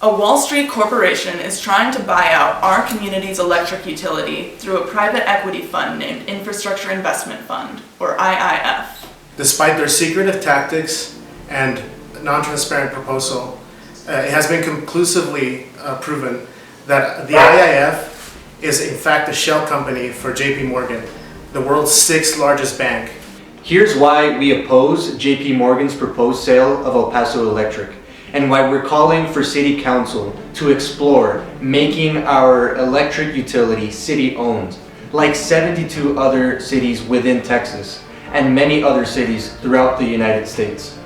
A Wall Street corporation is trying to buy out our community's electric utility through a private equity fund named Infrastructure Investment Fund, or IIF. Despite their secretive tactics and non-transparent proposal, it has been conclusively proven that the IIF is in fact a shell company for JPMorgan, the world's 6th largest bank. Here's why we oppose JPMorgan's proposed sale of El Paso Electric, and why we're calling for City Council to explore making our electric utility city-owned, like 72 other cities within Texas, and many other cities throughout the United States.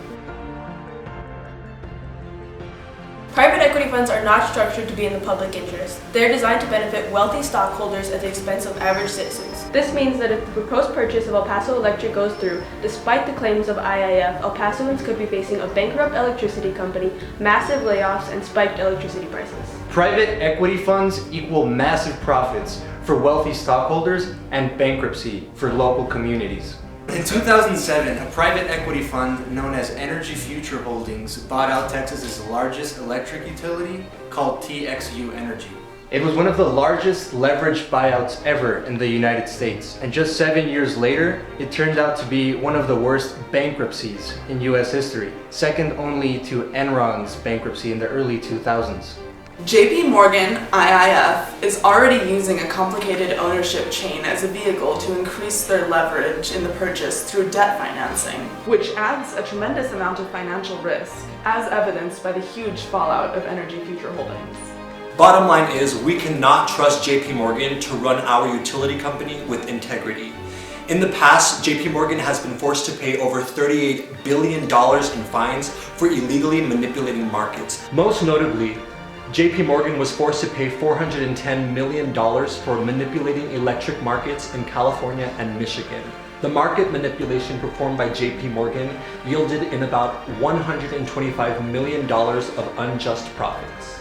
Private equity funds are not structured to be in the public interest. They're designed to benefit wealthy stockholders at the expense of average citizens. This means that if the proposed purchase of El Paso Electric goes through, despite the claims of IIF, El Pasoans could be facing a bankrupt electricity company, massive layoffs, and spiked electricity prices. Private equity funds equal massive profits for wealthy stockholders and bankruptcy for local communities. In 2007, a private equity fund known as Energy Future Holdings bought out Texas's largest electric utility called TXU Energy. It was one of the largest leveraged buyouts ever in the United States, and just 7 years later, it turned out to be one of the worst bankruptcies in US history, second only to Enron's bankruptcy in the early 2000s. JPMorgan IIF is already using a complicated ownership chain as a vehicle to increase their leverage in the purchase through debt financing, which adds a tremendous amount of financial risk, as evidenced by the huge fallout of Energy Future Holdings. Bottom line is, we cannot trust JPMorgan to run our utility company with integrity. In the past, JPMorgan has been forced to pay over $38 billion in fines for illegally manipulating markets. Most notably, JPMorgan was forced to pay $410 million for manipulating electric markets in California and Michigan. The market manipulation performed by JPMorgan yielded in about $125 million of unjust profits.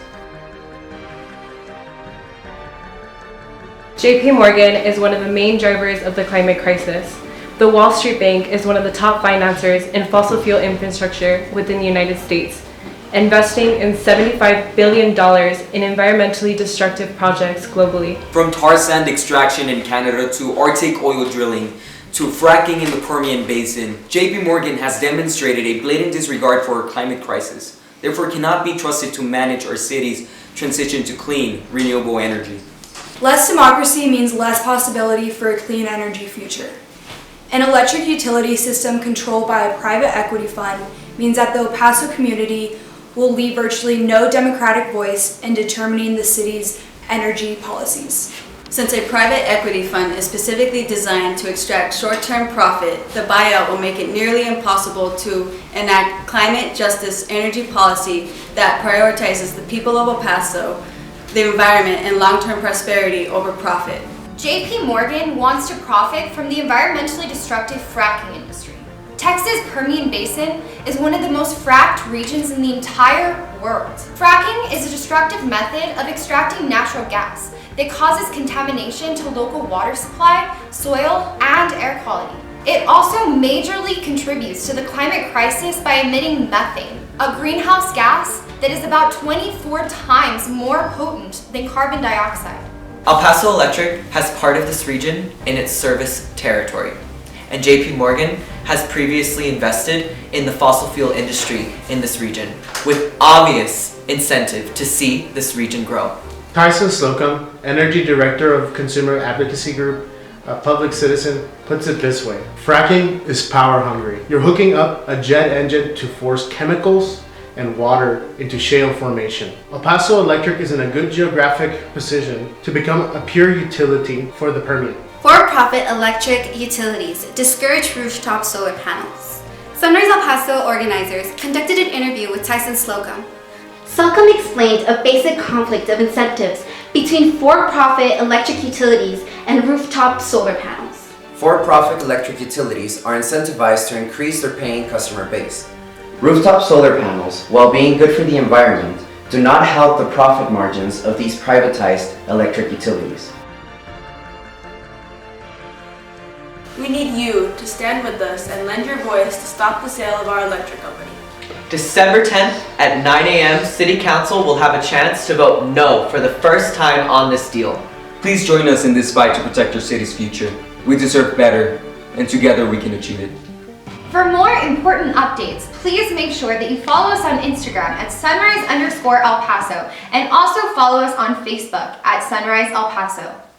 JPMorgan is one of the main drivers of the climate crisis. The Wall Street Bank is one of the top financiers in fossil fuel infrastructure within the United States, investing in $75 billion in environmentally destructive projects globally. From tar sand extraction in Canada to Arctic oil drilling to fracking in the Permian Basin, JPMorgan has demonstrated a blatant disregard for our climate crisis, therefore cannot be trusted to manage our city's transition to clean, renewable energy. Less democracy means less possibility for a clean energy future. An electric utility system controlled by a private equity fund means that the El Paso community will leave virtually no democratic voice in determining the city's energy policies. Since a private equity fund is specifically designed to extract short-term profit, the buyout will make it nearly impossible to enact climate justice energy policy that prioritizes the people of El Paso, the environment, and long-term prosperity over profit. JPMorgan wants to profit from the environmentally destructive fracking industry. Texas' Permian Basin is one of the most fracked regions in the entire world. Fracking is a destructive method of extracting natural gas that causes contamination to local water supply, soil, and air quality. It also majorly contributes to the climate crisis by emitting methane, a greenhouse gas that is about 24 times more potent than carbon dioxide. El Paso Electric has part of this region in its service territory, and JPMorgan has previously invested in the fossil fuel industry in this region, with obvious incentive to see this region grow. Tyson Slocum, Energy Director of Consumer Advocacy Group, a public citizen, puts it this way: fracking is power hungry. You're hooking up a jet engine to force chemicals and water into shale formation. El Paso Electric is in a good geographic position to become a pure utility for the Permian. For-profit electric utilities discourage rooftop solar panels. Sunrise El Paso organizers conducted an interview with Tyson Slocum. Slocum explained a basic conflict of incentives between for-profit electric utilities and rooftop solar panels. For-profit electric utilities are incentivized to increase their paying customer base. Rooftop solar panels, while being good for the environment, do not help the profit margins of these privatized electric utilities. We need you to stand with us and lend your voice to stop the sale of our electric company. December 10th at 9 a.m., City Council will have a chance to vote no for the first time on this deal. Please join us in this fight to protect our city's future. We deserve better, and together we can achieve it. For more important updates, please make sure that you follow us on Instagram at sunrise_El Paso and also follow us on Facebook at Sunrise El Paso.